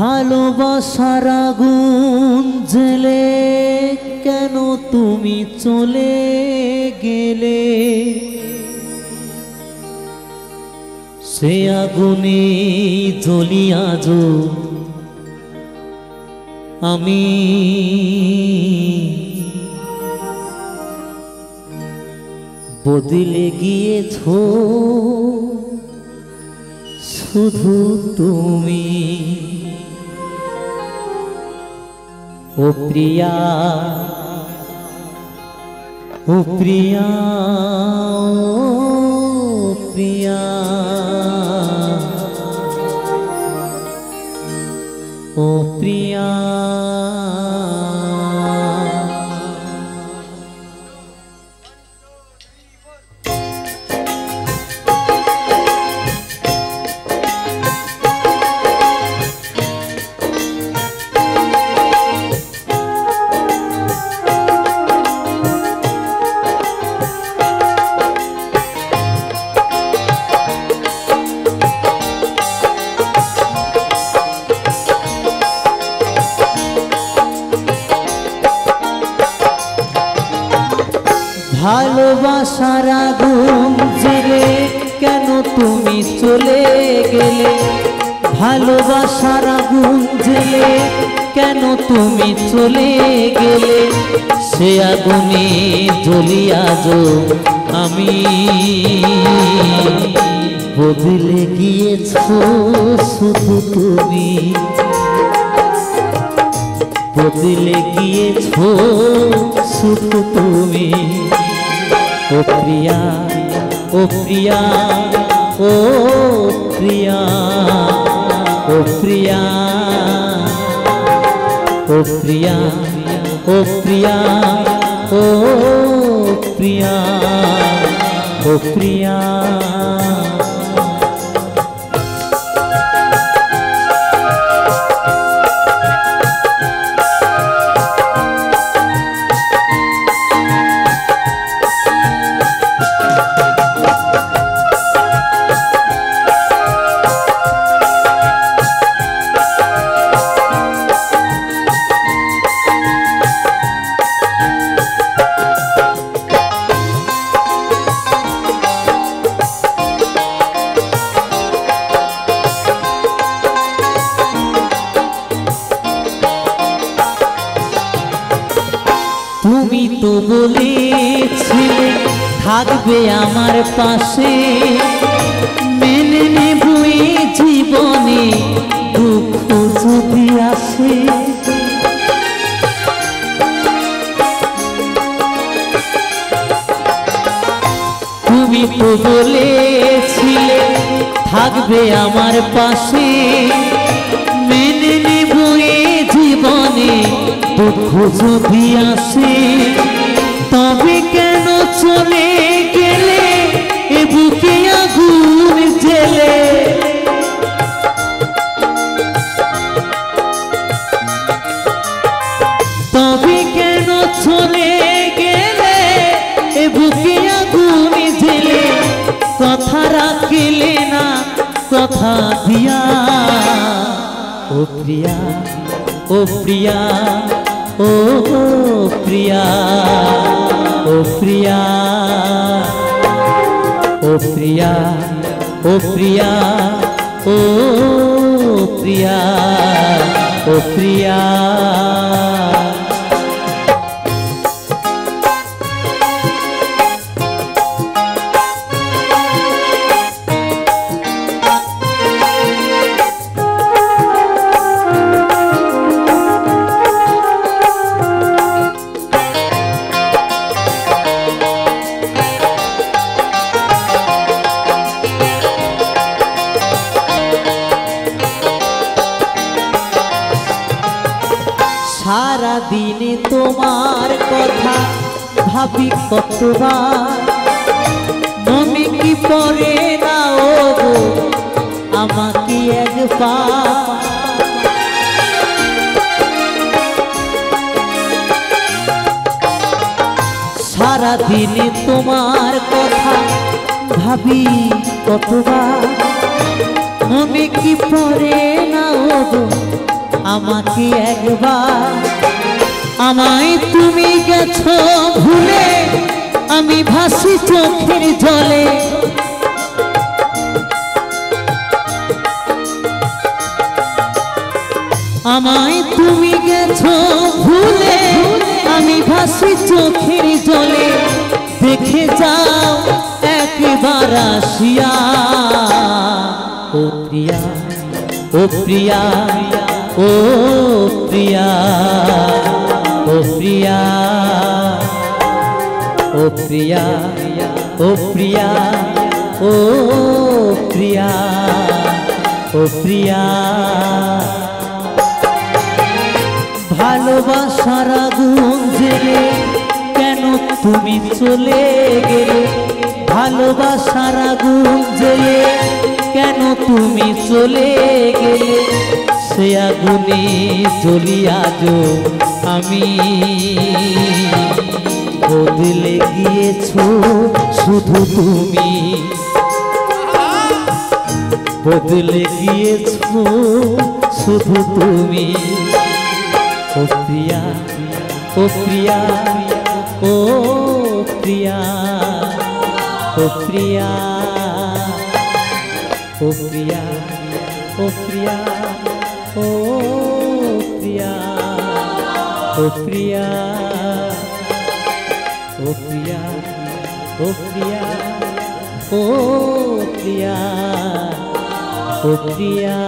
ভালোবাসার আগুন জ্বেলে কেন তুমি চলে গেলে, সে আগুনে জ্বলি আজো আমি। বদলে গিয়েছো শুধু তুমি, ও প্রিয়া, ও প্রিয়া, ও প্রিয়া, ও প্রিয়া। ভালোবাসার আগুন জ্বেলে কেন তুমি চলে গেলে, ভালোবাসার আগুন জ্বেলে কেন তুমি চলে গেলে, সে আগুনে জ্বলি আজো আমি। বদলে গিয়েছো শুধু তুমি, বদলে গিয়েছো শুধু তুমি, ও প্রিয়া, ও প্রিয়া, ও প্রিয়া, ও প্রিয়া, ও প্রিয়া, ও প্রিয়া, ও প্রিয়া, ও প্রিয়া। তুমি তো বলেছিলে থাকবে আমার পাশে, মেনে নেব এই জীবনে দুঃখ যদি আসে। তুমি তো বলেছিলে থাকবে আমার পাশে, মেনে নেব এই জীবনে দুঃখ যদি আসে। তবে কেন চলে গেলে এ বুকে আগুন জ্বেলে, তবে কেন চলে গেলে এ বুকে আগুন জ্বেলে, কথা রাখলে না কথা দিয়া। ও প্রিয়া, ও প্রিয়া, ও প্রিয়া, ও প্রিয়া, ও প্রিয়া, ও প্রিয়া, ও প্রিয়া, ও প্রিয়া। সারা দিনে তোমার কথা ভাবি কতবার, মনে কি পড়ে না ও গো আমাকে একবার। সারা দিনে তোমার কথা ভাবি কতবার, মনে কি পড়ে না ও গো আমাকে একবার আমায় তুমি গেছো ভুলে আমি ভাসি চোখের জলে আমায় তুমি গেছো ভুলে আমি ভাসি চোখের জলে দেখে যাও একবার আসিয়া ও প্রিয়া ও প্রিয়া ও প্রিয়া ও প্রিয়া ও প্রিয়া ও প্রিয়া ও প্রিয়া ও প্রিয়া ভালোবাসার আগুন জেলে কেন তুমি চলে গেলে ভালোবাসার আগুন জেলে কেন তুমি চলে গেলে সে আগুনে জ্বলিয়া যো আমি বদলে গিয়েছো শুধু তুমি বদলে গিয়েছো শুধু তুমি ও প্রিয়া ও প্রিয়া ও প্রিয়া ও প্রিয়া ও প্রিয়া ও প্রিয়া ও প্রিয়া ও প্রিয়া ও প্রিয়া ও প্রিয়া ও প্রিয়া ও প্রিয়া